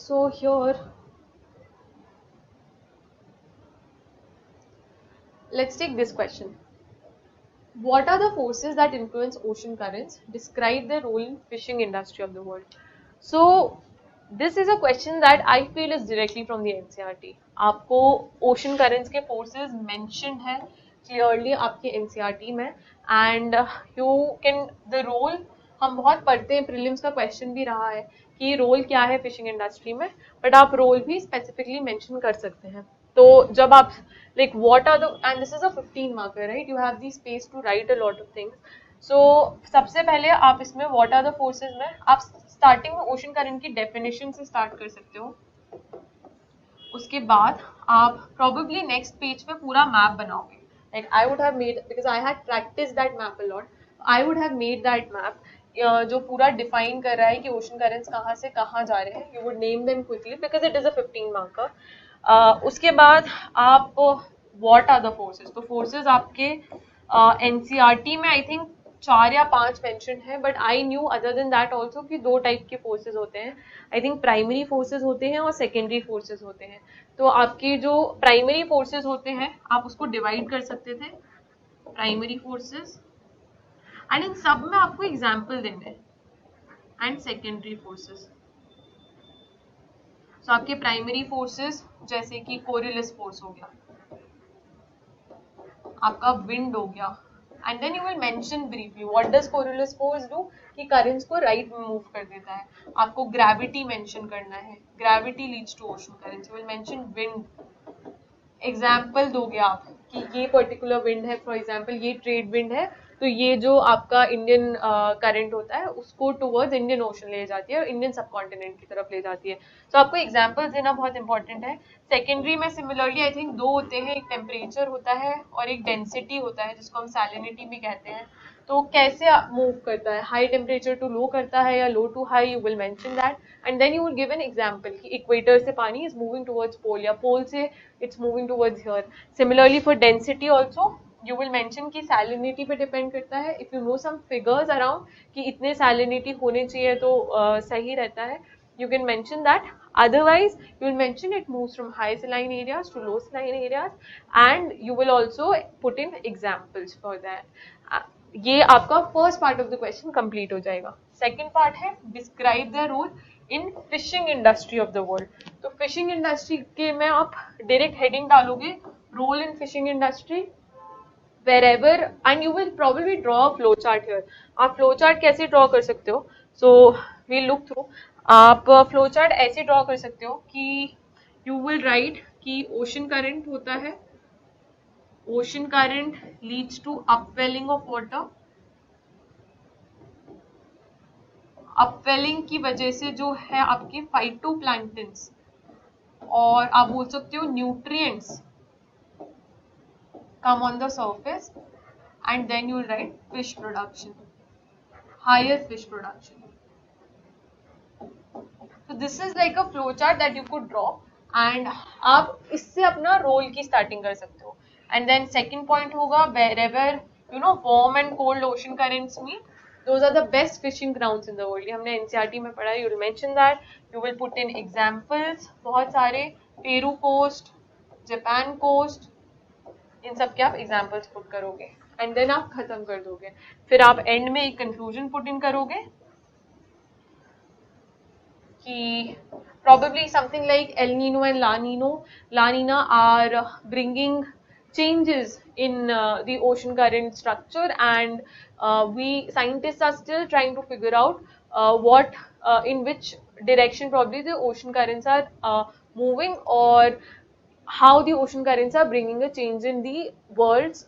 So here, let's take this question. What are the forces that influence ocean currents? Describe their role in fishing industry of the world. So this is a question that I feel is directly from the NCERT. आपको ocean currents के forces mentioned है clearly आपके NCERT में, and you can the role हम बहुत पढ़ते हैं, prelims का question भी रहा है कि रोल क्या है फिशिंग इंडस्ट्री में, बट आप रोल भी स्पेसिफिकली मेंशन कर सकते हैं. तो जब आप like what are the, and this is a 15 marker, right? You have the space to write a lot of things. So सबसे पहले आप इसमें what are the forces में आप स्टार्टिंग में ओशन करंट की डेफिनेशन से स्टार्ट कर सकते हो. उसके बाद आप probably नेक्स्ट पेज पे पूरा मैप बनाओगे. Like I would have made, because I had practiced that map a lot, I would have made that map जो पूरा डिफाइन कर रहा है कि ओशन करेंट्स कहाँ से कहाँ जा रहे हैं. You would name them quickly because it is a 15 marker. उसके बाद आप व्हाट आर द फोर्सेस. तो फोर्सेस आपके एनसीईआरटी में आई थिंक 4 या 5 मेंशन है, but I knew other than that also कि 2 टाइप के फोर्सेज होते हैं. आई थिंक प्राइमरी फोर्सेज होते हैं और सेकेंडरी फोर्सेज होते हैं. तो आपके जो प्राइमरी फोर्सेज होते हैं आप उसको डिवाइड कर सकते थे, प्राइमरी फोर्सेज, एंड इन सब में आपको एग्जाम्पल देने एंड सेकेंडरी फोर्सेज. तो आपके प्राइमरी फोर्सेस जैसे कि कोरियलिस फोर्स हो गया, आपका विंड हो गया, and then you will mention briefly what does Coriolis force do, कि करंट्स को राइट में मूव कर देता है. आपको ग्रेविटी मेंशन करना है, gravity leads to ocean currents. You will mention wind, example दोगे आप कि ये पर्टिकुलर विंड है, फॉर एग्जाम्पल ये ट्रेड विंड है, तो ये जो आपका इंडियन करंट होता है उसको टुवर्ड्स इंडियन ओशन ले जाती है और इंडियन सब कॉन्टिनेंट की तरफ ले जाती है. तो आपको एग्जाम्पल्स देना बहुत इंपॉर्टेंट है. सेकेंडरी में सिमिलरली आई थिंक 2 होते हैं, एक टेम्परेचर होता है और एक डेंसिटी होता है जिसको हम सैलिनिटी भी कहते हैं. तो कैसे मूव करता है, हाई टेम्परेचर टू लो करता है या low to high, you will mention that, and then you will give an example कि इक्वेटर से पानी इज मूविंग टुवर्ड्स पोल या पोल से it's moving towards here. Similarly for density also you will mention कि salinity पे depend करता है. If you know some figures around कि इतने सैलिनिटी होने चाहिए तो सही रहता है, you can mention that. Otherwise you will mention it moves from high saline areas to low saline areas, and you will also put in examples for that. ये आपका first part of the question complete हो जाएगा. Second part है describe the role in fishing industry of the world. तो fishing industry के में आप direct heading डालोगे role in fishing industry wherever, and you will probably draw a flow chart here. आप flow chart कैसे draw कर सकते हो? So we'll look through. आप फ्लो चार्ट ऐसे ड्रॉ कर सकते हो कि यू विल राइट कि ओशन करंट होता है, ocean current leads to upwelling of water. Upwelling की वजह से जो है आपके फाइटोप्लैंक्टन्स और आप बोल सकते हो nutrients come on the surface, and then you will write fish production, higher fish production. So this is like a flow chart that you could draw, and आप इससे अपना रोल की स्टार्टिंग कर सकते हो. एंड देन सेकंड पॉइंट होगा wherever you know warm and cold ocean currents meet, those are the best fishing grounds in the world. ये हमने NCERT में पढ़ा है. You will mention that, you will put in examples, बहुत सारे Peru coast, Japan coast, इन सब के आप एग्जाम्पल्स पुट करोगे एंड देन आप खत्म कर दोगे. फिर आप एंड में एक कंक्लूजन पुट इन करोगे कि probably something like El Nino and La Nina are bringing changes in the ocean current structure, and we scientists are still trying to figure out what in which direction probably the ocean currents are moving, or how the ocean currents are bringing a change in the world's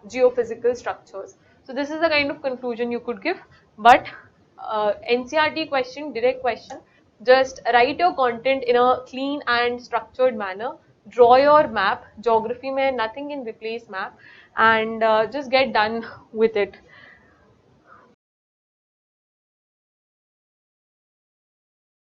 geophysical structures. So this is the kind of conclusion you could give, but NCERT question, direct question, just write your content in a clean and structured manner, draw your map, geography mein nothing can replace map, and just get done with it.